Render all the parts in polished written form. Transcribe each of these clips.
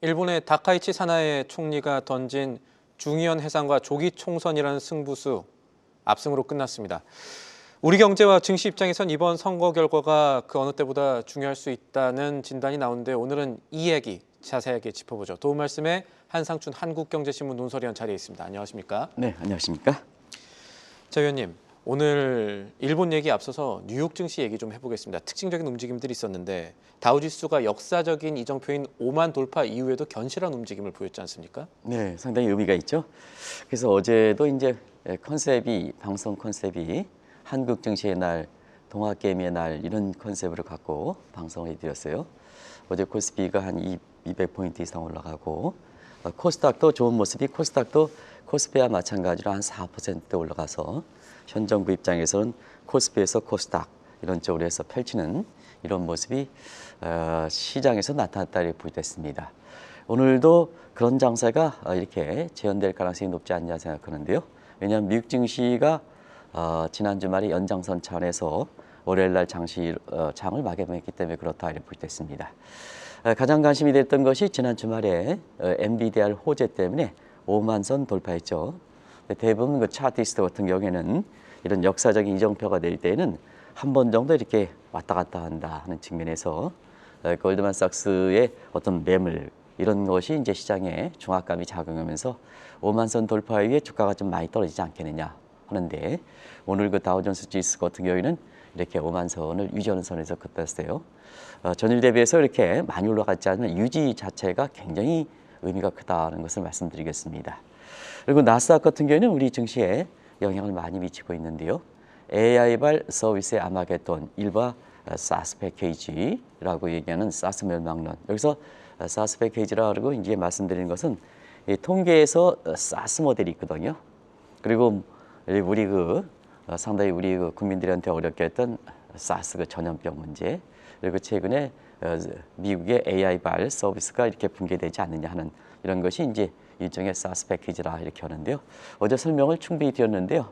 일본의 다카이치 사나에 총리가 던진 중의원 해상과 조기 총선이라는 승부수 압승으로 끝났습니다. 우리 경제와 증시 입장에선 이번 선거 결과가 그 어느 때보다 중요할 수 있다는 진단이 나오는데 오늘은 이 얘기 자세하게 짚어보죠. 도움 말씀에 한상춘 한국경제신문 논설위원 자리에 있습니다. 안녕하십니까? 네, 안녕하십니까? 자, 위원님. 오늘 일본 얘기 앞서서 뉴욕 증시 얘기 좀 해보겠습니다. 특징적인 움직임들이 있었는데 다우지수가 역사적인 이정표인 5만 돌파 이후에도 견실한 움직임을 보였지 않습니까? 네, 상당히 의미가 있죠. 그래서 어제도 이제 방송 컨셉이 한국 증시의 날, 동학 게임의 날 이런 컨셉으로 갖고 방송을 해드렸어요. 어제 코스피가 한 200포인트 이상 올라가고 코스닥도 좋은 모습이 코스닥도 코스피와 마찬가지로 한 4% 올라가서 현 정부 입장에서는 코스피에서 코스닥 이런 쪽으로 해서 펼치는 이런 모습이 시장에서 나타났다 이렇게 보였습니다. 오늘도 그런 장세가 이렇게 재현될 가능성이 높지 않냐 생각하는데요. 왜냐하면 미국 증시가 지난 주말에 연장선 차원에서 월요일날 장을 마감했기 때문에 그렇다 이렇게 보였습니다. 가장 관심이 됐던 것이 지난 주말에 엔비디아 호재 때문에 5만 선 돌파했죠. 대부분 그 차트리스트 같은 경우에는 이런 역사적인 이정표가 될 때에는 한 번 정도 이렇게 왔다 갔다 한다 하는 측면에서 골드만삭스의 어떤 매물 이런 것이 이제 시장에 중압감이 작용하면서 5만 선 돌파 이후에 주가가 좀 많이 떨어지지 않겠느냐 하는데 오늘 그 다우존스 지수 같은 경우에는 이렇게 5만 선을 유지하는 선에서 끝났어요. 전일 대비해서 이렇게 많이 올라갔지 않으면 유지 자체가 굉장히 의미가 크다는 것을 말씀드리겠습니다. 그리고 나스닥 같은 경우에는 우리 증시에 영향을 많이 미치고 있는데요. AI발 서비스의 아마겟돈, 일바 사스 패키지라고 얘기하는 사스 멸망론. 여기서 사스 패키지라고 이제 말씀드리는 것은 이 통계에서 사스 모델이 있거든요. 그리고 우리 상당히 우리 국민들한테 어렵게 했던 사스 그 전염병 문제. 그리고 최근에 미국의 AI발 서비스가 이렇게 붕괴되지 않느냐 하는 이런 것이 이제 일종의 사스 패키지라 이렇게 하는데요. 어제 설명을 충분히 드렸는데요.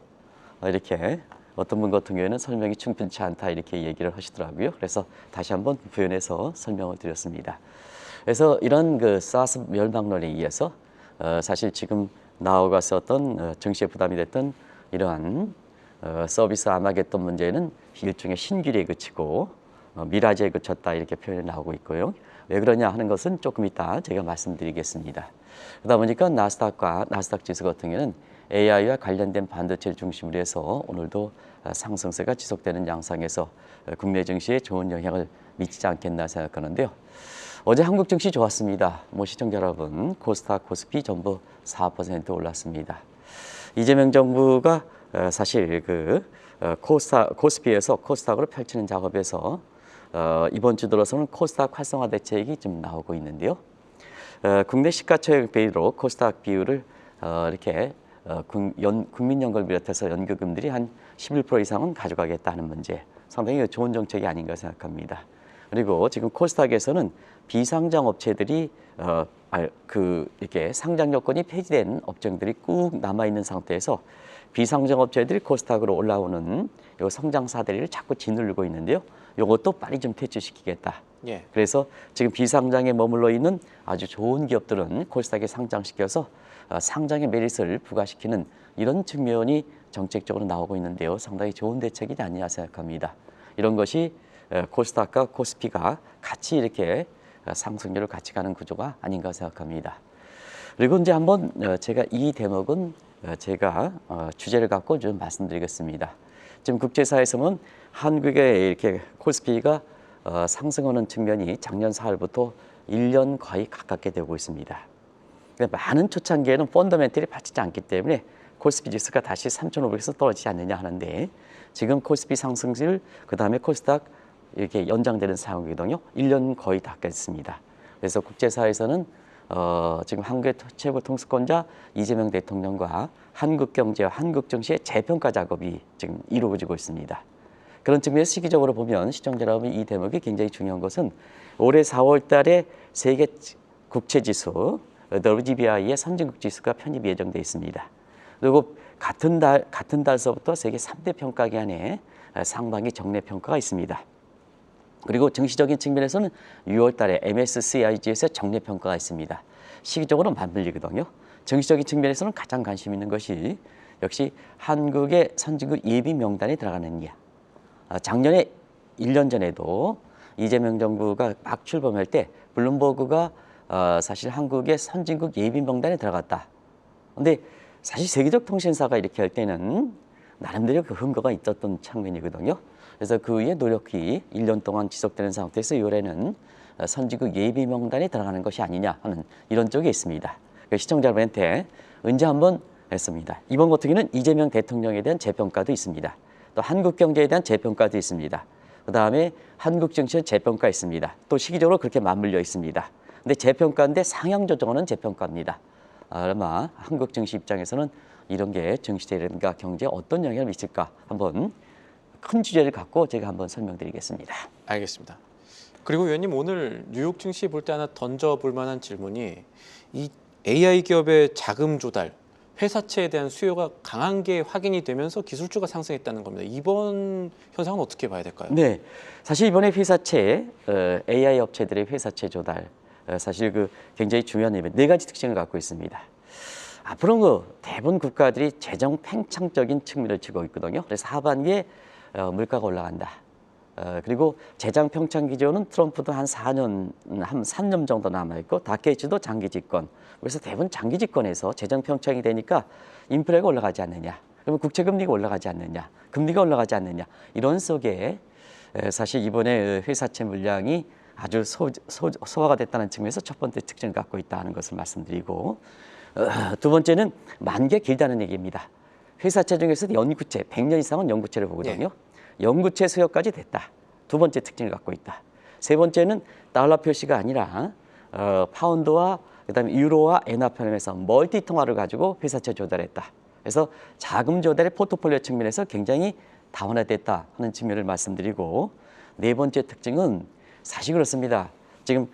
이렇게 어떤 분 같은 경우에는 설명이 충분치 않다 이렇게 얘기를 하시더라고요. 그래서 다시 한번 부연해서 설명을 드렸습니다. 그래서 이런 그 사스 멸망론에 의해서 사실 지금 나와갔었던 증시에 부담이 됐던 이러한 서비스 아마겟돈 문제는 일종의 신기류에 그치고 미라지에 그쳤다 이렇게 표현이 나오고 있고요. 왜 그러냐 하는 것은 조금 이따 제가 말씀드리겠습니다. 그러다 보니까 나스닥 지수 같은 경우는 AI와 관련된 반도체를 중심으로 해서 오늘도 상승세가 지속되는 양상에서 국내 증시에 좋은 영향을 미치지 않겠나 생각하는데요. 어제 한국 증시 좋았습니다. 시청자 여러분, 코스닥, 코스피 전부 4% 올랐습니다. 이재명 정부가 사실 코스피에서 코스닥으로 펼치는 작업에서 이번 주 들어서는 코스닥 활성화 대책이 좀 나오고 있는데요. 국내 시가총액 비율로 코스닥 비율을 이렇게 국민연금을 비롯해서 연금들이 한 11% 이상은 가져가겠다는 문제, 상당히 좋은 정책이 아닌가 생각합니다. 그리고 지금 코스닥에서는 비상장 업체들이 이렇게 상장 요건이 폐지된 업종들이 꾹 남아 있는 상태에서 비상장 업체들이 코스닥으로 올라오는 요 성장 사다리를 자꾸 짓누르고 있는데요. 이것도 빨리 좀 퇴출시키겠다. 예. 그래서 지금 비상장에 머물러 있는 아주 좋은 기업들은 코스닥에 상장시켜서 상장의 메리트를 부과시키는 이런 측면이 정책적으로 나오고 있는데요. 상당히 좋은 대책이지 않냐 생각합니다. 이런 것이 코스닥과 코스피가 같이 이렇게 상승률을 같이 가는 구조가 아닌가 생각합니다. 그리고 이제 한번 제가 이 대목은 제가 주제를 갖고 좀 말씀드리겠습니다. 지금 국제사에서는 한국의 이렇게 코스피가 상승하는 측면이 작년 4월부터 1년 거의 가깝게 되고 있습니다. 많은 초창기에는 펀더멘털이 받치지 않기 때문에 코스피 지수가 다시 3,500에서 떨어지지 않느냐 하는데 지금 코스피 상승률 그다음에 코스닥 이렇게 연장되는 상황이거든요. 1년 거의 다 깼습니다. 그래서 국제사에서는 지금 한국의 최고 통수권자 이재명 대통령과 한국 경제와 한국 증시의 재평가 작업이 지금 이루어지고 있습니다. 그런 측면에서 시기적으로 보면 시청자 여러분 이 대목이 굉장히 중요한 것은 올해 4월 달에 세계 국채지수 WGBI의 선진국 지수가 편입 예정돼 있습니다. 그리고 같은 달서부터 세계 3대 평가기관에 상반기 정례 평가가 있습니다. 그리고 정치적인 측면에서는 6월 달에 MSCIG에서 정례평가가 있습니다. 시기적으로 맞물리거든요. 정치적인 측면에서는 가장 관심 있는 것이 역시 한국의 선진국 예비 명단에 들어가느냐. 작년에 1년 전에도 이재명 정부가 막 출범할 때 블룸버그가 사실 한국의 선진국 예비 명단에 들어갔다. 근데 사실 세계적 통신사가 이렇게 할 때는 나름대로 그 근거가 있었던 측면이거든요. 그래서 그의 노력이 1년 동안 지속되는 상태에서 올해는 선진국 예비 명단에 들어가는 것이 아니냐 하는 이런 쪽이 있습니다. 시청자 여러분한테 언제 한번 했습니다. 이번 같은 경우는 이재명 대통령에 대한 재평가도 있습니다. 또 한국 경제에 대한 재평가도 있습니다. 그 다음에 한국 정치의 재평가 있습니다. 또 시기적으로 그렇게 맞물려 있습니다. 근데 재평가인데 상향 조정하는 재평가입니다. 아마 한국 정치 입장에서는 이런 게 정치라든가 경제에 어떤 영향을 미칠까 한번 큰 주제를 갖고 제가 한번 설명드리겠습니다. 알겠습니다. 그리고 위원님 오늘 뉴욕 증시 볼 때 하나 던져볼 만한 질문이 이 AI 기업의 자금 조달, 회사채에 대한 수요가 강한 게 확인이 되면서 기술주가 상승했다는 겁니다. 이번 현상은 어떻게 봐야 될까요? 네, 사실 이번에 회사채, AI 업체들의 회사채 조달, 사실 그 굉장히 중요한 일입니다. 네 가지 특징을 갖고 있습니다. 앞으로 그 대부분 국가들이 재정 팽창적인 측면을 치고 있거든요. 그래서 하반기에 물가가 올라간다. 그리고 재정 평창 기조는 트럼프도 한 4년, 한 3년 정도 남아있고 다케이츠도 장기 집권. 그래서 대부분 장기 집권에서 재정 평창이 되니까 인플레가 올라가지 않느냐. 그러면 국채금리가 올라가지 않느냐. 금리가 올라가지 않느냐. 이런 속에 사실 이번에 회사채 물량이 아주 소화가 됐다는 측면에서 첫 번째 특징을 갖고 있다는 것을 말씀드리고 두 번째는 만기가 길다는 얘기입니다. 회사채 중에서도 연구채, 100년 이상은 연구채를 보거든요. 연구채 수요까지 됐다. 두 번째 특징을 갖고 있다. 세 번째는 달러 표시가 아니라 파운드와 그다음에 유로와 엔화 편에서 멀티 통화를 가지고 회사채 조달했다. 그래서 자금 조달의 포트폴리오 측면에서 굉장히 다원화됐다 하는 측면을 말씀드리고 네 번째 특징은 사실 그렇습니다. 지금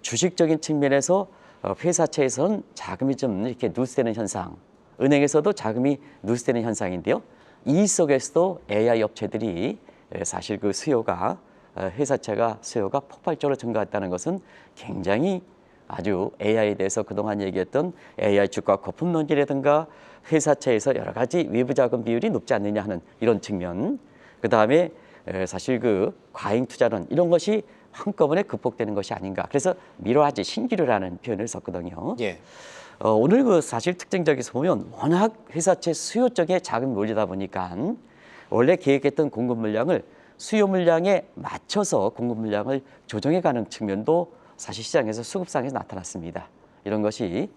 주식적인 측면에서 회사채에서는 자금이 좀 이렇게 누수되는 현상, 은행에서도 자금이 누수되는 현상인데요. 이 속에서도 AI 업체들이 사실 그 수요가 회사채가 수요가 폭발적으로 증가했다는 것은 굉장히 아주 AI에 대해서 그동안 얘기했던 AI 주가 거품 논리라든가 회사채에서 여러 가지 외부 자금 비율이 높지 않느냐 하는 이런 측면, 그 다음에 사실 그 과잉 투자론 이런 것이 한꺼번에 극복되는 것이 아닌가. 그래서 미로하지 신기루라는 표현을 썼거든요. 예. 오늘 그 사실 특징적에서 보면 워낙 회사채 수요 쪽에 자금이 몰리다 보니까 원래 계획했던 공급 물량을 수요 물량에 맞춰서 공급 물량을 조정해가는 측면도 사실 시장에서 수급상에서 나타났습니다. 이런 것이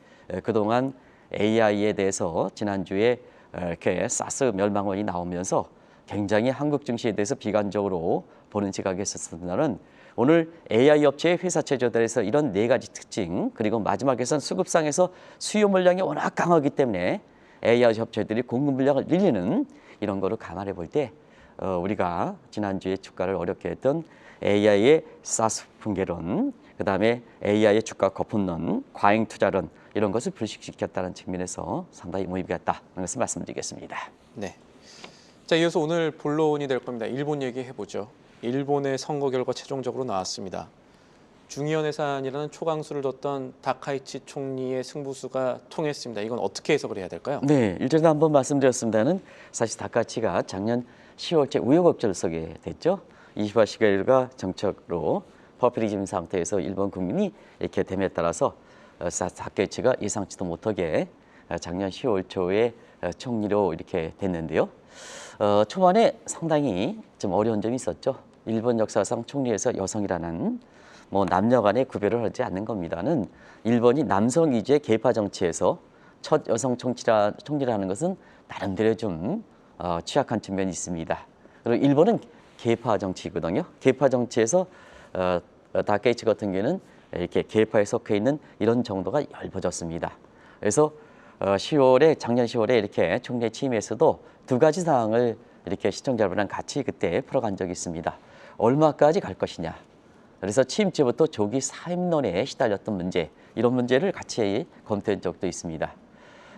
그동안 AI에 대해서 지난주에 이렇게 사스 멸망론이 나오면서 굉장히 한국 증시에 대해서 비관적으로 보는 시각이 있었으나 오늘 AI 업체의 회사채 조달에서 이런 네 가지 특징, 그리고 마지막에서는 수급상에서 수요 물량이 워낙 강하기 때문에 AI 업체들이 공급 물량을 늘리는 이런 거를 감안해 볼 때 우리가 지난주에 주가를 어렵게 했던 AI의 사스 붕괴론, 그 다음에 AI의 주가 거품론, 과잉 투자론 이런 것을 불식시켰다는 측면에서 상당히 의미가 있다는 것을 말씀드리겠습니다. 네. 자, 이어서 오늘 본론이 될 겁니다. 일본 얘기해 보죠. 일본의 선거 결과 최종적으로 나왔습니다. 중의원 해산이라는 초강수를 뒀던 다카이치 총리의 승부수가 통했습니다. 이건 어떻게 해석을 해야 될까요? 네, 일전에 한번 말씀드렸습니다는 사실 다카이치가 작년 10월째 우여곡절 속에 됐죠. 이시바 시게루가 정책으로 퍼플리즘 상태에서 일본 국민이 이렇게 됨에 따라서 다카이치가 예상치도 못하게 작년 10월 초에 총리로 이렇게 됐는데요. 초반에 상당히 좀 어려운 점이 있었죠. 일본 역사상 총리에서 여성이라는 뭐 남녀 간의 구별을 하지 않는 겁니다는 일본이 남성 위주의 계파 정치에서 첫 여성 총리라는 것은 나름대로 좀 취약한 측면이 있습니다. 그리고 일본은 계파 정치거든요. 계파 정치에서 다케이치 같은 경우는 이렇게 계파에 속해 있는 이런 정도가 얇아졌습니다. 그래서 작년 10월에 이렇게 총리에 취임해서도 두 가지 사항을 이렇게 시청자 여러분랑 같이 그때 풀어간 적이 있습니다. 얼마까지 갈 것이냐. 그래서 취임때부터 조기 사임론에 시달렸던 문제, 이런 문제를 같이 검토한 적도 있습니다.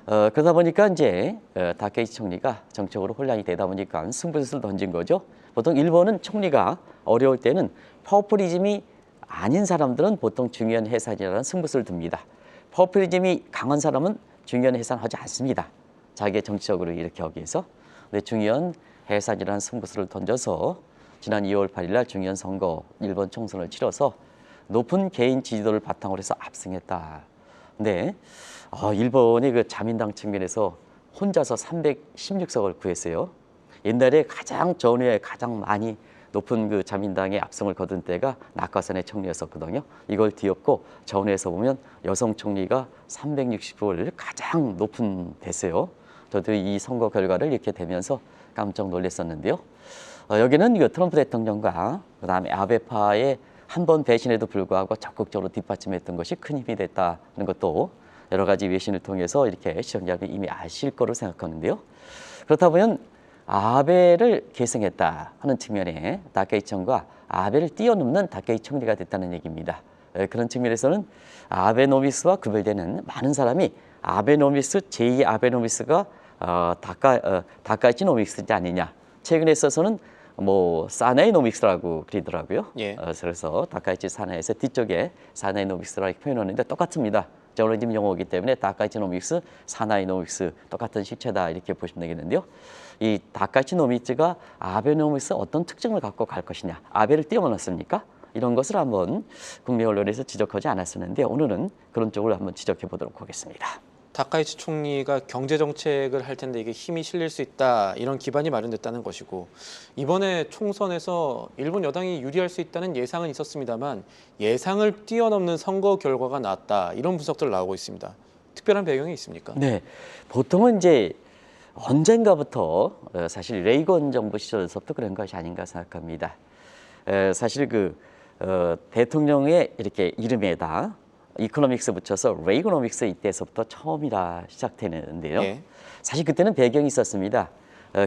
그러다 보니까 이제 다케이치 총리가 정책으로 혼란이 되다 보니까 승부수를 던진 거죠. 보통 일본은 총리가 어려울 때는 퍼플리즘이 아닌 사람들은 보통 중요한 해산이라는 승부수를 둡니다. 퍼플리즘이 강한 사람은 중요한 해산하지 않습니다. 자기의 정치적으로 이렇게 하기 위해서. 근데 중요한 해산이라는 승부수를 던져서 지난 2월 8일 날 중요한 선거 일본 총선을 치러서 높은 개인 지지도를 바탕으로 해서 압승했다. 근데 일본이 그 자민당 측면에서 혼자서 316석을 구했어요. 옛날에 가장 전후에 가장 많이 높은 그 자민당의 압승을 거둔 때가 낙하산의 총리였었거든요. 이걸 뒤엎고 전후에서 보면 여성 총리가 360석을 가장 높은 됐어요. 저도 이 선거 결과를 이렇게 되면서 깜짝 놀랐었는데요. 여기는 그 트럼프 대통령과 그다음에 아베파의 한 번 배신에도 불구하고 적극적으로 뒷받침했던 것이 큰 힘이 됐다는 것도 여러 가지 외신을 통해서 이렇게 시청자 여러분이 이미 아실 거로 생각하는데요. 그렇다 보면 아베를 계승했다 하는 측면에 다케이청과 아베를 뛰어넘는 다케이 총리가 됐다는 얘기입니다. 그런 측면에서는 아베노미스와 구별되는 많은 사람이 아베노미스 제2 아베노미스가 다카이치노믹스지 아니냐. 최근에 있어서는 뭐 사나이노믹스라고 그러더라고요. 예. 그래서 다카이치 사나이에서 뒤쪽에 사나이노믹스라고 표현하는데 똑같습니다. 저널리즘 용어이기 때문에 다카이치노믹스, 사나이노믹스 똑같은 실체다 이렇게 보시면 되겠는데요. 이 다카이치노믹스가 아베노믹스 어떤 특징을 갖고 갈 것이냐, 아베를 뛰어넘었습니까? 이런 것을 한번 국내 언론에서 지적하지 않았었는데 오늘은 그런 쪽을 한번 지적해 보도록 하겠습니다. 다카이치 총리가 경제 정책을 할 텐데 이게 힘이 실릴 수 있다 이런 기반이 마련됐다는 것이고 이번에 총선에서 일본 여당이 유리할 수 있다는 예상은 있었습니다만 예상을 뛰어넘는 선거 결과가 나왔다 이런 분석들 나오고 있습니다. 특별한 배경이 있습니까? 네, 보통은 이제 언젠가부터 사실 레이건 정부 시절에서부터 그런 것이 아닌가 생각합니다. 사실 그 대통령의 이렇게 이름에다 이코노믹스 붙여서 레이거노믹스 이때서부터 처음이라 시작되는데요. 예. 사실 그때는 배경이 있었습니다.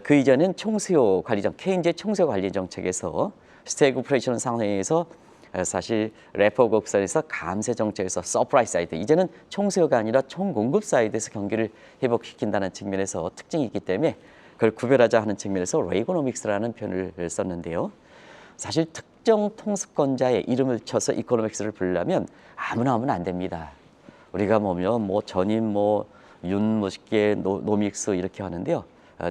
그 이전엔 총수요 관리정 케인즈의 총수요 관리 정책에서 스태그플레이션 상황에서 사실 레포 곡선에서 감세 정책에서 서프라이 사이드 이제는 총수요가 아니라 총공급 사이드에서 경기를 회복시킨다는 측면에서 특징이 있기 때문에 그걸 구별하자 하는 측면에서 레이거노믹스라는 표현을 썼는데요. 사실 특정 통수권자의 이름을 쳐서 이코노믹스를 부르려면 아무나 하면 안 됩니다. 우리가 보면 뭐 전임 뭐 윤모식계 노믹스 이렇게 하는데요.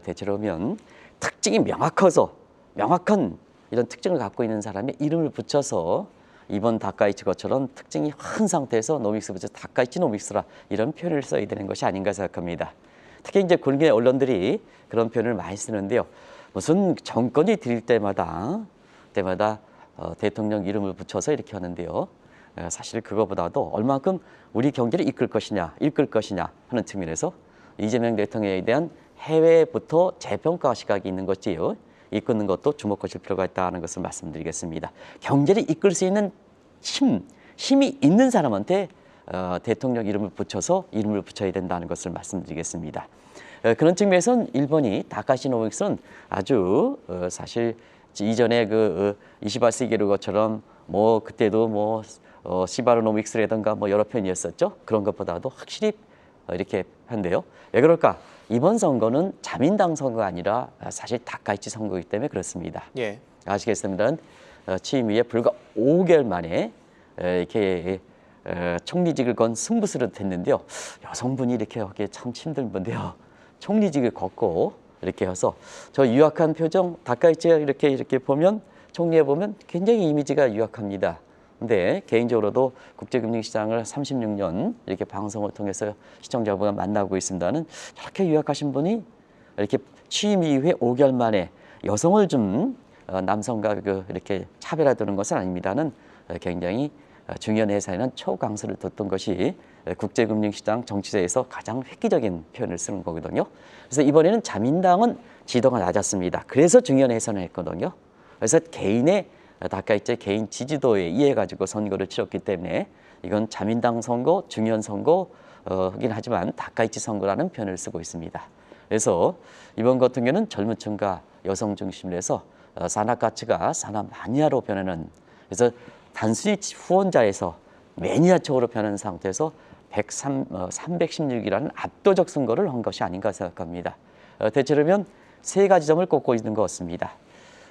대체로 보면 특징이 명확한 이런 특징을 갖고 있는 사람의 이름을 붙여서 이번 다카이치 것처럼 특징이 큰 상태에서 노믹스 붙여서 다카이치 노믹스라 이런 표현을 써야 되는 것이 아닌가 생각합니다. 특히 이제 국내 언론들이 그런 표현을 많이 쓰는데요. 무슨 정권이 들일 때마다 대통령 이름을 붙여서 이렇게 하는데요. 사실 그거보다도 얼마큼 우리 경제를 이끌 것이냐 하는 측면에서 이재명 대통령에 대한 해외부터 재평가 시각이 있는 것이요. 이끄는 것도 주목하실 필요가 있다는 것을 말씀드리겠습니다. 경제를 이끌 수 있는 힘이 있는 사람한테 대통령 이름을 붙여야 된다는 것을 말씀드리겠습니다. 그런 측면에서는 일본이 다카시노믹스는 아주 사실 이전에 그 28세기로 것처럼 뭐 그때도 뭐 시바르노믹스라든가 뭐 여러 편이었었죠. 그런 것보다도 확실히 이렇게 한데요. 왜 그럴까? 이번 선거는 자민당 선거가 아니라 사실 다카이치 선거이기 때문에 그렇습니다. 예. 아시겠습니다만 취임 이후에 불과 5개월 만에 이렇게 총리직을 건 승부수를 됐는데요. 여성분이 이렇게 하기 참 힘든 건데요. 총리직을 걷고 이렇게 해서 저 유약한 표정 다카이치가 이렇게 보면 총리에 보면 굉장히 이미지가 유약합니다. 근데 개인적으로도 국제금융시장을 36년 이렇게 방송을 통해서 시청자분과 만나고 있습니다는 저렇게 유약하신 분이 이렇게 취임 이후에 5개월 만에 여성을 좀 남성과 이렇게 차별화되는 것은 아닙니다는 굉장히 중요한 회사에는 초강수를 뒀던 것이 국제금융시장 정치제에서 가장 획기적인 표현을 쓰는 거거든요. 그래서 이번에는 자민당은 지도가 낮았습니다. 그래서 중요한 해선을 했거든요. 그래서 다카이치 개인 지지도에 의해 가지고 선거를 치렀기 때문에 이건 자민당 선거, 중요한 선거이긴 하지만 다카이치 선거라는 표현을 쓰고 있습니다. 그래서 이번 같은 경우는 젊은 층과 여성 중심으로 해서 산업 가치가 산업 마니아로 변하는 그래서 단순히 후원자에서 매니아 쪽으로 변하는 상태에서 316이라는 압도적 선거를 한 것이 아닌가 생각합니다. 대체로면 세 가지 점을 꼽고 있는 것 같습니다.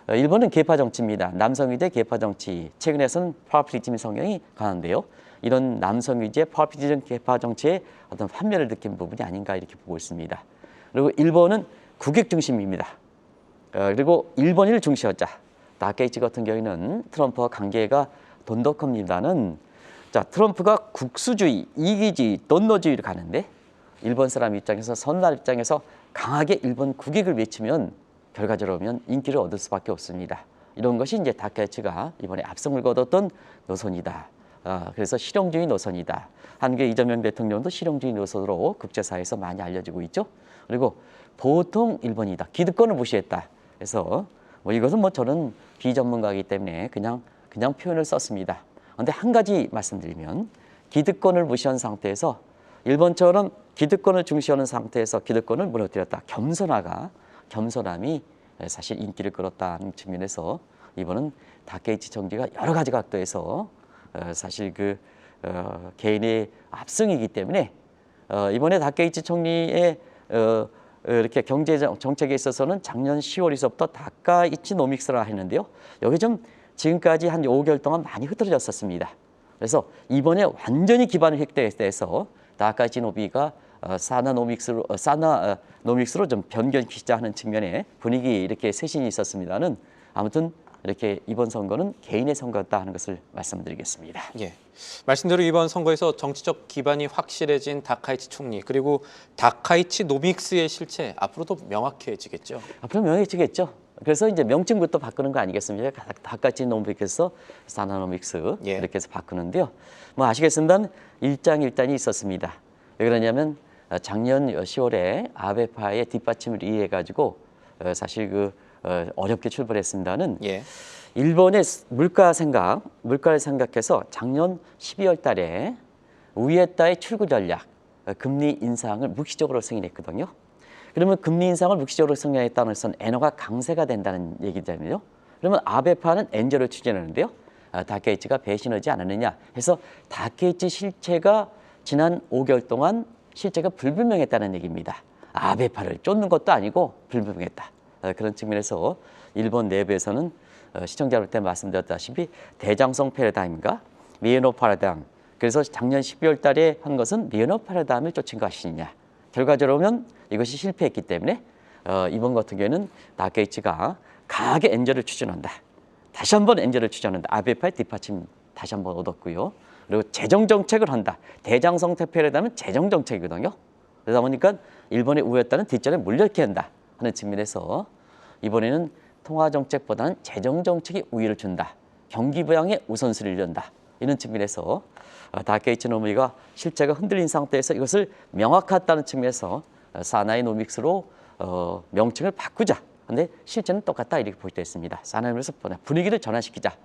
일본은 계파 정치입니다. 남성 위주의 계파 정치. 최근에서는 파워필리즘 성향이 강한데요. 이런 남성 위주의 파워필리즘 계파 정치의 어떤 환멸을 느낀 부분이 아닌가 이렇게 보고 있습니다. 그리고 일본은 국익 중심입니다. 그리고 일본인을 중시하자. 다케이치 같은 경우에는 트럼프와 관계가 돈독합니다는 자, 트럼프가 국수주의, 이기주의, 돈노주의를 가는데 일본 사람 입장에서 선날 입장에서 강하게 일본 국익을 외치면 결과적으로 보면 인기를 얻을 수밖에 없습니다. 이런 것이 이제 다케이치가 이번에 압승을 거뒀던 노선이다. 그래서 실용주의 노선이다. 한국의 이재명 대통령도 실용주의 노선으로 국제사회에서 많이 알려지고 있죠. 그리고 보통 일본이다. 기득권을 무시했다. 그래서 뭐 이것은 뭐 저는 비전문가이기 때문에 그냥 표현을 썼습니다. 그런데 한 가지 말씀드리면 기득권을 무시한 상태에서 일본처럼 기득권을 중시하는 상태에서 기득권을 무너뜨렸다. 겸손함이 사실 인기를 끌었다는 측면에서 이번은 다케이치 총리가 여러 가지 각도에서 사실 개인의 압승이기 때문에 이번에 다케이치 총리의 이렇게 경제 정책에 있어서는 작년 10월에서부터 다카이치노믹스라 했는데요. 여기 좀 지금까지 한 5개월 동안 많이 흐트러졌었습니다. 그래서 이번에 완전히 기반을 획득해서 다카이치노미가 사나노믹스로 좀 변경시키자 하는 측면에 분위기 이렇게 쇄신이 있었습니다는 아무튼 이렇게 이번 선거는 개인의 선거였다 하는 것을 말씀드리겠습니다. 예, 말씀대로 이번 선거에서 정치적 기반이 확실해진 다카이치 총리 그리고 다카이치 노믹스의 실체 앞으로도 명확해지겠죠. 앞으로 명확해지겠죠. 그래서 이제 명칭부터 바꾸는 거 아니겠습니까? 다카이치 노믹스에서 사나노믹스 예. 이렇게 해서 바꾸는데요. 뭐 아시겠습니다만 일장일단이 있었습니다. 왜 그러냐면 작년 10월에 아베파의 뒷받침을 이해해 가지고 사실 어렵게 출발했습니다는 예. 일본의 물가를 생각해서 작년 12월 달에 우에타의 출구 전략, 금리 인상을 묵시적으로 승인했거든요. 그러면 금리 인상을 묵시적으로 승인했다는 것은 엔화가 강세가 된다는 얘기잖아요. 그러면 아베파는 엔저를 추진하는데요. 다케이치가 배신하지 않았느냐 해서 다케이치 실체가 지난 5개월 동안 실체가 불분명했다는 얘기입니다. 아베파를 쫓는 것도 아니고 불분명했다. 그런 측면에서 일본 내부에서는 시청자분한테 말씀드렸다시피 대장성 패러다임과 미에노 패러다임. 그래서 작년 12월 달에 한 것은 미에노 패러다임을 쫓은 것이냐. 결과적으로 보면 이것이 실패했기 때문에 이번 같은 경우에는 다케이치가 강하게 엔저를 추진한다. 다시 한번 엔저를 추진한다. 아베파의 뒷받침 다시 한번 얻었고요. 그리고 재정정책을 한다. 대장성 패러다임은 재정정책이거든요. 그러다 보니까 일본의 우였다는 뒷전에 물려있게 한다 하는 측면에서 이번에는 통화정책보다는 재정정책이 우위를 준다. 경기부양에 우선순위를 준다. 이런 측면에서 다케이치 노미가 실체가 흔들린 상태에서 이것을 명확하다는 측면에서 사나이 노믹스로 명칭을 바꾸자. 근데 실체는 똑같다 이렇게 볼 때 있습니다. 사나이 노믹스 분위기를 전환시키자.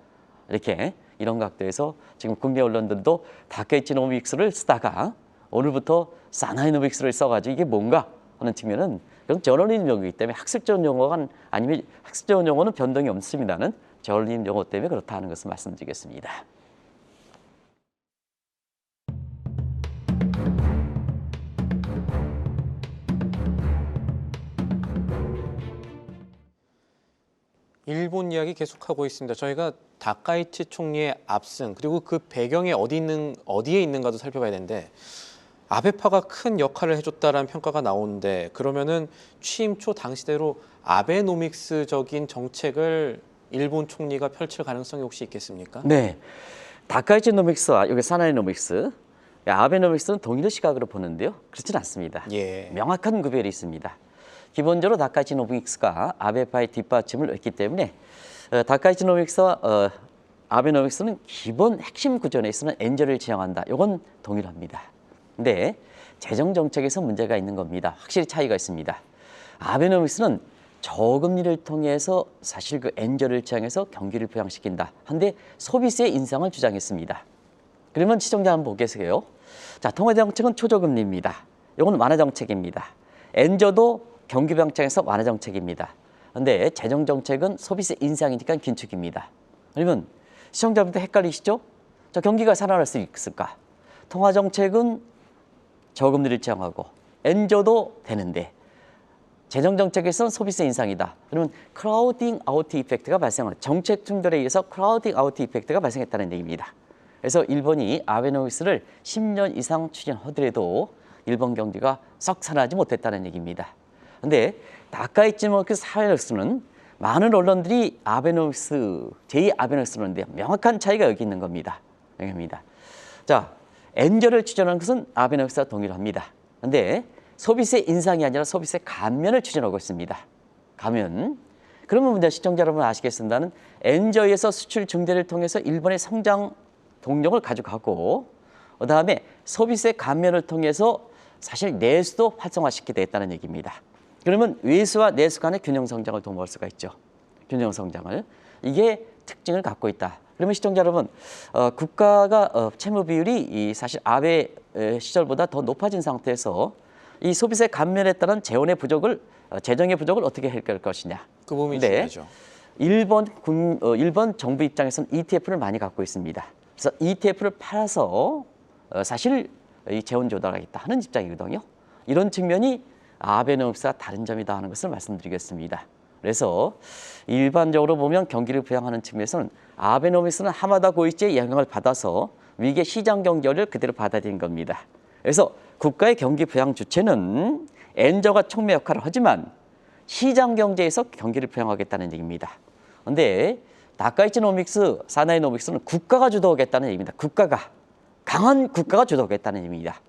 이렇게 이런 각도에서 지금 국내 언론들도 다케이치 노믹스를 쓰다가 오늘부터 사나이 노믹스를 써가지고 이게 뭔가 하는 측면은 그건 저널리즘 용어이기 때문에 학술적 용어가 아니면 학술적 용어는 변동이 없습니다는 저널리즘 용어 때문에 그렇다 하는 것을 말씀드리겠습니다. 일본 이야기 계속하고 있습니다. 저희가 다카이치 총리의 압승 그리고 그 배경에 어디에 있는가도 살펴봐야 되는데 아베파가 큰 역할을 해줬다라는 평가가 나오는데 그러면은 취임 초 당시대로 아베노믹스적인 정책을 일본 총리가 펼칠 가능성이 혹시 있겠습니까? 네, 다카이치 노믹스와 여기 사나이 노믹스, 아베노믹스는 동일한 시각으로 보는데요. 그렇지는 않습니다. 예. 명확한 구별이 있습니다. 기본적으로 다카이치 노믹스가 아베파의 뒷받침을 했기 때문에 다카이치 노믹스와 아베노믹스는 기본 핵심 구조에 있으면 엔저를 지향한다. 이건 동일합니다. 근데 재정 정책에서 문제가 있는 겁니다. 확실히 차이가 있습니다. 아베노믹스는 저금리를 통해서 사실 엔저를 지향해서 경기를 부양시킨다. 한데 소비세 인상을 주장했습니다. 그러면 시청자 한번 보겠어요. 자, 통화 정책은 초저금리입니다. 이건 완화 정책입니다. 엔저도 경기 부양책에서 완화 정책입니다. 그런데 재정 정책은 소비세 인상이니까 긴축입니다. 그러면 시청자분들 헷갈리시죠? 저 경기가 살아날 수 있을까? 통화 정책은 저금리를 지향하고 엔저도 되는데 재정 정책에서는 소비세 인상이다. 그러면 크라우딩 아웃 이펙트가 발생하는 정책 충돌에 의해서 크라우딩 아웃 이펙트가 발생했다는 얘기입니다. 그래서 일본이 아베노믹스를 10년 이상 추진하더라도 일본 경제가 썩 살아나지 못했다는 얘기입니다. 그런데 다카이치노미크 사회력스는 많은 언론들이 아베노믹스, 제2 아베노믹스를 하는데 명확한 차이가 여기 있는 겁니다. 여기입니다. 자, 엔저를 추진하는 것은 아베노믹스와 동의를 합니다. 그런데 소비세 인상이 아니라 소비세 감면을 추진하고 있습니다. 감면. 그러면 먼저 시청자 여러분 아시겠습니다는 엔저에서 수출 증대를 통해서 일본의 성장 동력을 가져가고 그다음에 소비세 감면을 통해서 사실 내수도 활성화시키게 됐다는 얘기입니다. 그러면 외수와 내수 간의 균형 성장을 도모할 수가 있죠. 균형 성장을. 이게 특징을 갖고 있다. 그러면 시청자 여러분, 국가가 채무 비율이 사실 아베 시절보다 더 높아진 상태에서 이 소비세 감면에 따른 재원의 부족을 재정의 부족을 어떻게 해결할 것이냐. 그 부분이 중요하죠. 일본 정부 입장에서는 ETF를 많이 갖고 있습니다. 그래서 ETF를 팔아서 사실 이 재원 조달하겠다 하는 입장이거든요. 이런 측면이 아베노믹스와 다른 점이다 하는 것을 말씀드리겠습니다. 그래서 일반적으로 보면 경기를 부양하는 측면에서는 아베노믹스는 하마다 고이치의 영향을 받아서 위기의 시장 경제를 그대로 받아들인 겁니다. 그래서 국가의 경기 부양 주체는 엔저가 촉매 역할을 하지만 시장 경제에서 경기를 부양하겠다는 얘기입니다. 그런데 다카이치노믹스, 사나이노믹스는 국가가 주도하겠다는 얘기입니다. 강한 국가가 주도하겠다는 얘기입니다.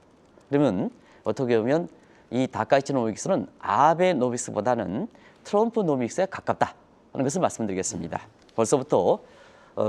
그러면 어떻게 보면 이 다카이치노믹스는 아베노믹스보다는 트럼프노믹스에 가깝다 하는 것을 말씀드리겠습니다. 벌써부터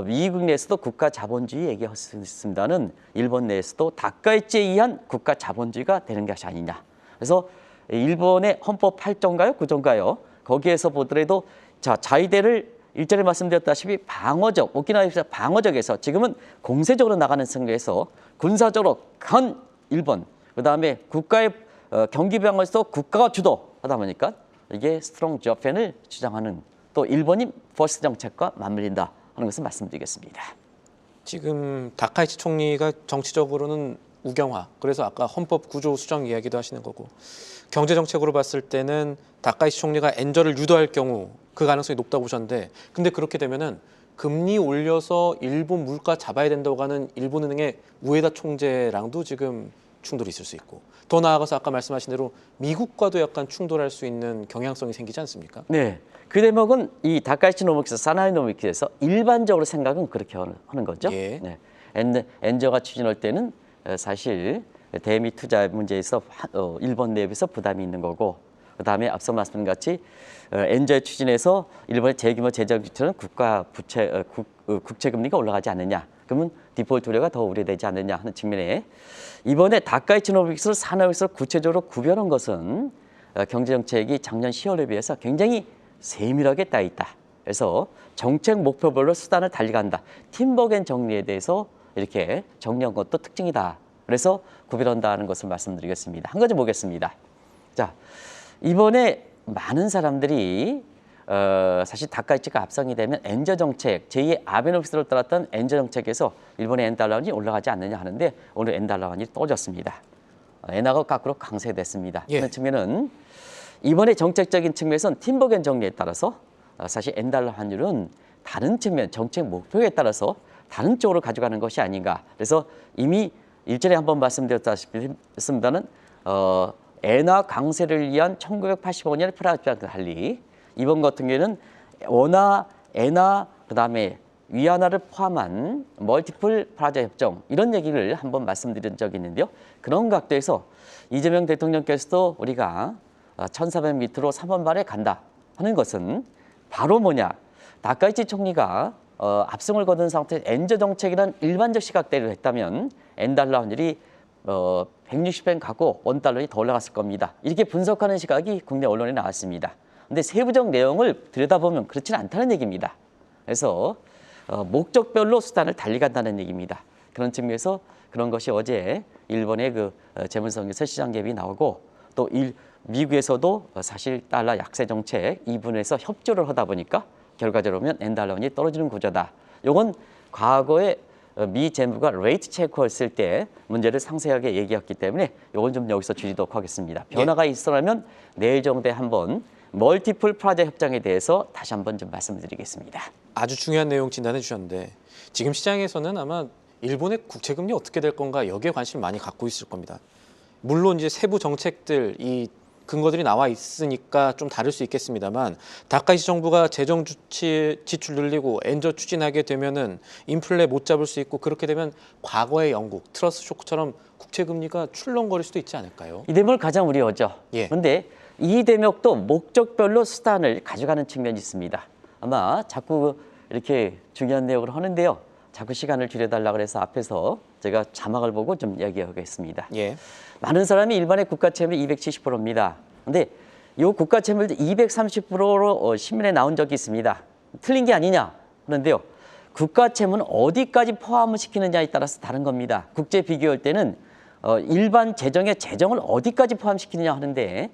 미국 내에서도 국가 자본주의 얘기할 수 있습니다는 일본 내에서도 다카이치에 의한 국가 자본주의가 되는 것이 아니냐. 그래서 일본의 헌법 8조인가요? 9조인가요? 거기에서 보더라도 자위대를 일전에 말씀드렸다시피 방어적, 오키나와에서 방어적에서 지금은 공세적으로 나가는 승리에서 군사적으로 간 일본, 그다음에 국가의 경기 부양에서 국가가 주도하다 보니까 이게 스트롱 저펜을 주장하는 또 일본인 퍼스트 정책과 맞물린다 하는 것을 말씀드리겠습니다. 지금 다카이치 총리가 정치적으로는 우경화, 그래서 아까 헌법 구조 수정 이야기도 하시는 거고, 경제 정책으로 봤을 때는 다카이치 총리가 엔저를 유도할 경우 그 가능성이 높다고 보셨는데, 근데 그렇게 되면은 금리 올려서 일본 물가 잡아야 된다고 하는 일본은행의 우에다 총재랑도 지금 충돌이 있을 수 있고, 더 나아가서 아까 말씀하신 대로 미국과도 약간 충돌할 수 있는 경향성이 생기지 않습니까? 네, 그 대목은 이 다카이치노믹스, 사나이노믹스에서 일반적으로 생각은 그렇게 하는 거죠. 예. 네. 엔저가 추진할 때는 사실 대미 투자 문제에서 일본 내부에서 부담이 있는 거고, 그다음에 앞서 말씀드린 같이 엔저의 추진에서 일본의 대규모 재정 지출은 국채 금리가 올라가지 않느냐, 그러면 디폴트 우려가 더 우려되지 않느냐 하는 측면에 이번에 다카이치노믹스를 사나이노믹스를 구체적으로 구별한 것은 경제 정책이 작년 10월에 비해서 굉장히 세밀하게 따 있다. 그래서 정책 목표별로 수단을 달리간다. 팀버겐 정리에 대해서 이렇게 정리한 것도 특징이다. 그래서 구별한다는 것을 말씀드리겠습니다. 한 가지 보겠습니다. 자, 이번에 많은 사람들이 사실 다카이치가 압승이 되면 엔저 정책, 제2의 아베노믹스를 따랐던 엔저 정책에서 일본의 엔달러원이 올라가지 않느냐 하는데 오늘 엔달러원이 떨어졌습니다. 엔화가 거꾸로 강세됐습니다. 예. 그런 측면은 이번에 정책적인 측면에서는 팀버겐 정리에 따라서 사실 엔달러 환율은 다른 측면, 정책 목표에 따라서 다른 쪽으로 가져가는 것이 아닌가. 그래서 이미 일전에 한번 말씀드렸다시피 했습니다는 엔화 강세를 위한 1985년 프라하와 달리 이번 같은 경우에는 원화, 엔화, 그다음에 위안화를 포함한 멀티플 프라자 협정 이런 얘기를 한번 말씀드린 적이 있는데요. 그런 각도에서 이재명 대통령께서도 우리가 1400m로 3번 발에 간다 하는 것은 바로 뭐냐. 다카이치 총리가 압승을 거둔 상태에서 엔저 정책이라는 일반적 시각대로 했다면 엔달러 환율이 160엔 가고 원달러이 더 올라갔을 겁니다. 이렇게 분석하는 시각이 국내 언론에 나왔습니다. 근데 세부적 내용을 들여다보면 그렇지는 않다는 얘기입니다. 그래서 목적별로 수단을 달리간다는 얘기입니다. 그런 측면에서 그런 것이 어제 일본의 그 재무성에서 시장 갭이 나오고 또 미국에서도 사실 달러 약세 정책 2분에서 협조를 하다 보니까 결과적으로 보면 엔달러 원이 떨어지는 구조다. 이건 과거에 미 재무가 레이트 체크를 쓸 때 문제를 상세하게 얘기했기 때문에 이건 좀 여기서 줄이도록 하겠습니다. 변화가 있으라면 내일 정도에 한번 멀티플 프라자 협정에 대해서 다시 한번 좀 말씀드리겠습니다. 아주 중요한 내용 진단해 주셨는데 지금 시장에서는 아마 일본의 국채금리 어떻게 될 건가 여기에 관심 많이 갖고 있을 겁니다. 물론 이제 세부 정책들 이 근거들이 나와 있으니까 좀 다를 수 있겠습니다만 다카이치 정부가 재정 지출 늘리고 엔저 추진하게 되면은 인플레 못 잡을 수 있고 그렇게 되면 과거의 영국 트러스 쇼크처럼 국채 금리가 출렁거릴 수도 있지 않을까요? 이 대목을 가장 우려하죠. 예. 그런데 이 대목도 목적별로 수단을 가져가는 측면이 있습니다. 아마 자꾸 이렇게 중요한 내용을 하는데요. 자꾸 시간을 줄여달라 그래서 앞에서 제가 자막을 보고 좀 이야기하겠습니다. 예. 많은 사람이 일반의 국가채무율이 270%입니다. 근데 이 국가채무율도 230%로 신문에 나온 적이 있습니다. 틀린 게 아니냐 그런데요. 국가채무는 어디까지 포함을 시키느냐에 따라서 다른 겁니다. 국제 비교할 때는 일반 재정의 재정을 어디까지 포함시키느냐 하는데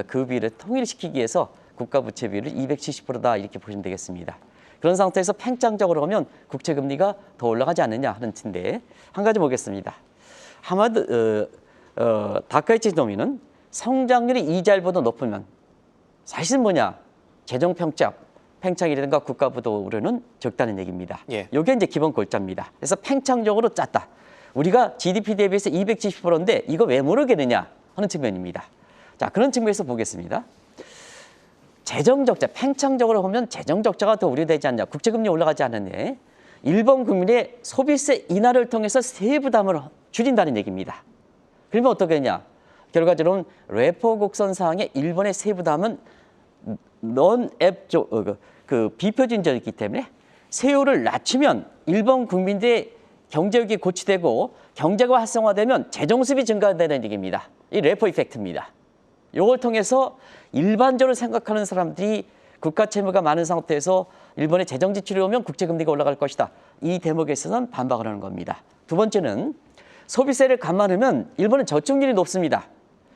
그 비율을 통일시키기 위해서 국가부채 비율을 270%다 이렇게 보시면 되겠습니다. 그런 상태에서 팽창적으로 하면 국채금리가 더 올라가지 않느냐 하는 텐데 한 가지 보겠습니다. 하마드 다카이치 노미는 성장률이 이자율보다 높으면 사실은 뭐냐 재정 팽창이라든가 국가 부도 우려는 적다는 얘기입니다. 예. 이게 이제 기본 골자입니다. 그래서 팽창적으로 짰다. 우리가 GDP 대비해서 270%인데 이거 왜 모르겠느냐 하는 측면입니다. 자 그런 측면에서 보겠습니다. 재정 적자, 팽창적으로 보면 재정 적자가 더 우려되지 않냐. 국채금리 올라가지 않느냐. 일본 국민의 소비세 인하를 통해서 세부 부담을 줄인다는 얘기입니다. 그러면 어떻게 되냐? 결과적으로는 레포 곡선상의 일본의 세부 부담은 비표준적이기 때문에 세율을 낮추면 일본 국민들의 경제력이 고취되고 경제가 활성화되면 재정 수입이 증가된다는 얘기입니다. 이 레포 이펙트입니다. 이걸 통해서 일반적으로 생각하는 사람들이 국가 채무가 많은 상태에서 일본의 재정 지출이 오면 국채 금리가 올라갈 것이다. 이 대목에 있어서는 반박을 하는 겁니다. 두 번째는 소비세를 감안하면 일본은 저축률이 높습니다.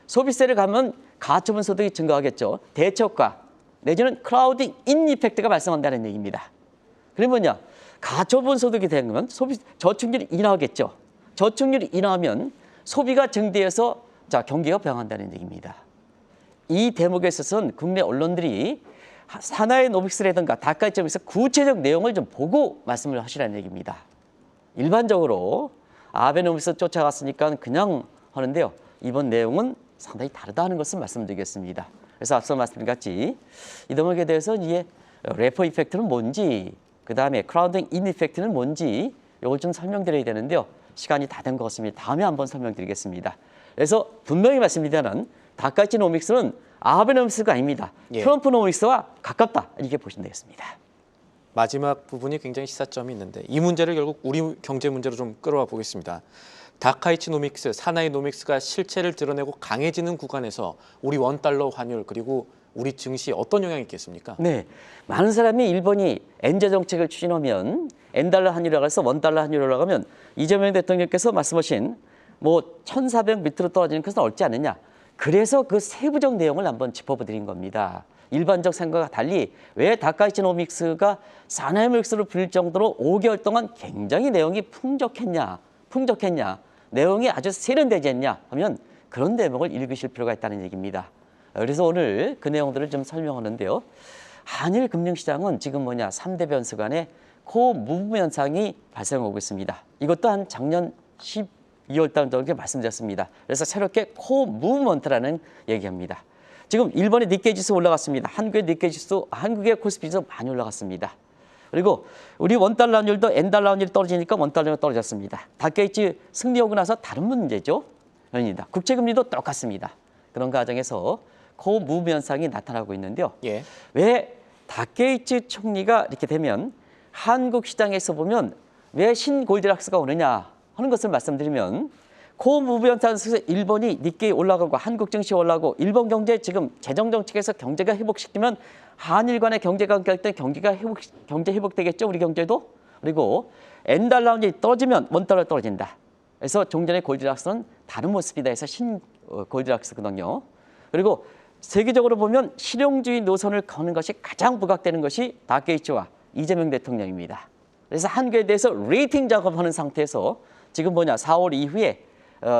소비세를 감면 가처분 소득이 증가하겠죠. 대처가 내지는 크라우딩 인 이펙트가 발생한다는 얘기입니다. 그러면 뭐냐? 가처분 소득이 되면 저축률이 인하하겠죠. 저축률이 인하하면 소비가 증대해서 경기가 부양한다는 얘기입니다. 이 대목에 있어서는 국내 언론들이 사나이 노믹스라든가 다카이점에서 구체적 내용을 좀 보고 말씀을 하시라는 얘기입니다. 일반적으로 아베노믹스 쫓아갔으니까 그냥 하는데요. 이번 내용은 상당히 다르다는 것을 말씀드리겠습니다. 그래서 앞서 말씀드린 같이 이 대목에 대해서 이제 레포 이펙트는 뭔지 그 다음에 크라우딩 인 이펙트는 뭔지 이걸 좀 설명드려야 되는데요. 시간이 다 된 것 같습니다. 다음에 한번 설명드리겠습니다. 그래서 분명히 말씀드리자면 다카이치 노믹스는 아베노믹스가 아닙니다. 예. 트럼프 노믹스와 가깝다 이렇게 보시면 되겠습니다. 마지막 부분이 굉장히 시사점이 있는데 이 문제를 결국 우리 경제 문제로 좀 끌어와 보겠습니다. 다카이치 노믹스, 사나이 노믹스가 실체를 드러내고 강해지는 구간에서 우리 원달러 환율 그리고 우리 증시에 어떤 영향이 있겠습니까? 네, 많은 사람이 일본이 엔저 정책을 추진하면 엔달러 환율이라고 해서 원달러 환율이 올라가면 이재명 대통령께서 말씀하신 1,400 밑으로 떨어지는 것은 옳지 않느냐. 그래서 그 세부적 내용을 한번 짚어드린 겁니다. 일반적 생각과 달리 왜 다카이치 노믹스가 사나이 노믹스로 불릴 정도로 5개월 동안 굉장히 내용이 풍족했냐. 내용이 아주 세련되지 않냐 하면 그런 대목을 읽으실 필요가 있다는 얘기입니다. 그래서 오늘 그 내용들을 좀 설명하는데요. 한일 금융시장은 지금 3대 변수 간의 고무브 현상이 발생하고 있습니다. 이것도 한 작년 12월 달 정도에 말씀드렸습니다. 그래서 새롭게 코무브먼트라는 얘기합니다. 지금 일본의 니케이 지수 올라갔습니다. 한국의 니케이 지수, 한국의 코스피 지수 많이 올라갔습니다. 그리고 우리 원달러 환율도 엔달러 환율이 떨어지니까 원달러가 떨어졌습니다. 다케이치 승리하고 나서 다른 문제죠. 아닙니다. 국채금리도 똑같습니다. 그런 과정에서 고무브 현상이 나타나고 있는데요. 예. 왜 다케이치 총리가 이렇게 되면 한국 시장에서 보면 왜 신골디락스가 오느냐 하는 것을 말씀드리면 고무브 현상 속에서 일본이 니케이 올라가고 한국 증시 올라가고 일본 경제 지금 재정 정책에서 경제가 회복시키면 한일 간의 경제 관계 할 때 경제 회복되겠죠. 우리 경제도. 그리고 엔달러 환율이 떨어지면 원달러 떨어진다. 그래서 종전의 골디락스는 다른 모습이다 해서 신 골디락스거든요. 그리고 세계적으로 보면 실용주의 노선을 거는 것이 가장 부각되는 것이 다케이치와 이재명 대통령입니다. 그래서 한국에 대해서 레이팅 작업하는 상태에서 지금 4월 이후에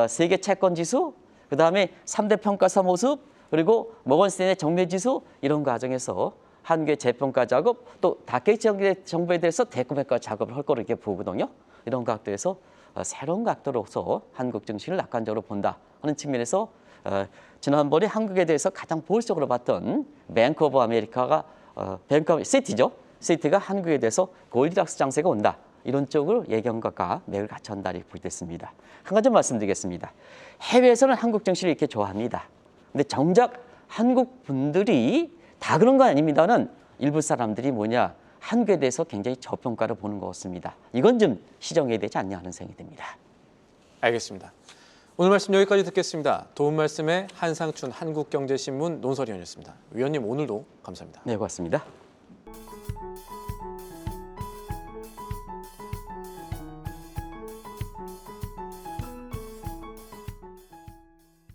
세계 채권 지수, 그다음에 3대 평가사 모습, 그리고 모건스탠의 정밀 지수 이런 과정에서 한국의 재평가 작업, 또 다케 정부에 대해서 대금평가 작업을 할 거로 이렇게 보거든요. 이런 각도에서 새로운 각도로서 한국 증시를 낙관적으로 본다 하는 측면에서 지난번에 한국에 대해서 가장 보수적으로 봤던 뱅크 오브 아메리카가 시티죠. 시티가 한국에 대해서 골디락스 장세가 온다. 이런 쪽으로 예견과가 맥을 갖춘다 이렇게 볼 때 있습니다. 한 가지 말씀드리겠습니다. 해외에서는 한국 증시를 이렇게 좋아합니다. 근데 정작 한국 분들이 다 그런 건 아닙니다는 일부 사람들이 한국에 대해서 굉장히 저평가를 보는 것 같습니다. 이건 좀 시정해야 되지 않냐 하는 생각이 듭니다. 알겠습니다. 오늘 말씀 여기까지 듣겠습니다. 도움 말씀에 한상춘 한국경제신문 논설위원이었습니다. 위원님 오늘도 감사합니다. 네, 고맙습니다.